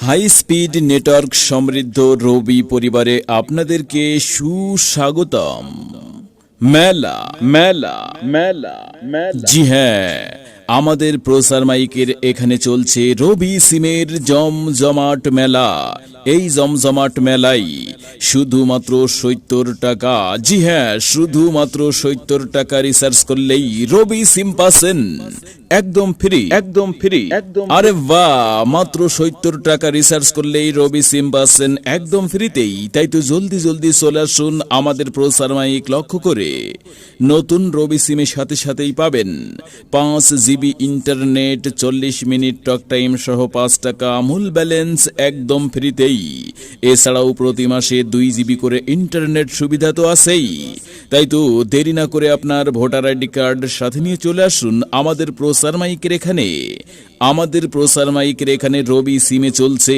High speed network সমৃদ্ধ রবি পরিবারে আপনাদেরকে সুস্বাগতম। মেলা মেলা মেলা মেলা জি হ্যাঁ, আমাদের প্রসার মাইকের এখানে চলছে রবি সিমের জমজমাট মেলা। এই জমজমাট মেলাই শুধুমাত্র ৭০ টাকা, জি হ্যাঁ শুধুমাত্র ৭০ টাকা রিচার্জ করলেই রবি সিম পাচ্ছেন একদম ফ্রি, একদম ফ্রি, একদম। আরে বাহ, মাত্র ৭০ টাকা রিচার্জ করলেই রবি সিম পাচ্ছেন একদম ফ্রিতেই। তাই তো জলদি জলদি চলে আসুন আমাদের প্রসার মাইক লক্ষ্য করে। নতুন রবি সিমের সাথে সাথেই পাবেন ৫ GB internet, ৪০ minute talk time সহ ৫ টাকা মূল ব্যালেন্স একদম ফ্রিতেই। এছাড়াও প্রতি মাসে ২ জিবি করে ইন্টারনেট সুবিধা তো আছেই। তাই তো দেরি না করে আপনার ভোটার আইডি কার্ড সাথে নিয়ে চলে আসুন আমাদের প্রসার মাইকের এখানে। আমাদের প্রসার মাইকের এখানে রবি সিমে চলছে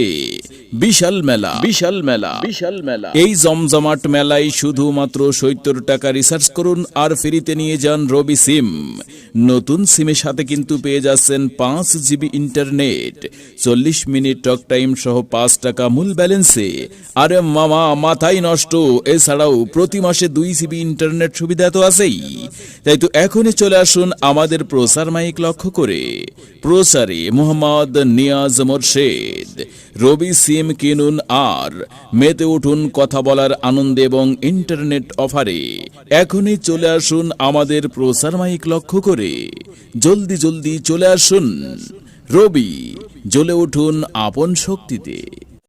বিশাল মেলা, বিশাল মেলা, বিশাল মেলা। এই জমজমাট মেলায় শুধুমাত্র ৭০ টাকা রিচার্জ করুন আর ফ্রিতে নিয়ে যান রবি সিম। নতুন সিমের সাথে কিন্তু পেয়ে যাচ্ছেন ৫ GB internet, ৪০ minute talk time সহ ৫ টাকা মূল ব্যালেন্সে। আরে মামা মাথায় নষ্ট, এছাড়াও প্রতি মাসে ২ জিবি ইন্টারনেট সুবিধা তো আছেই। তাই তো এখনই চলে আসুন আমাদের প্রসার মাইক লক্ষ্য করে। প্রসারে মোহাম্মদ নিয়াজ মোরশেদ। রবি সিম কিনুন আর মেতে উঠুন কথা বলার আনন্দে এবং ইন্টারনেট অফারে। এখনই চলে আসুন আমাদের প্রসার মাইক লক্ষ্য করে। জলদি জলদি চলে আসুন। রবি, জ্বলে উঠুন আপন শক্তিতে।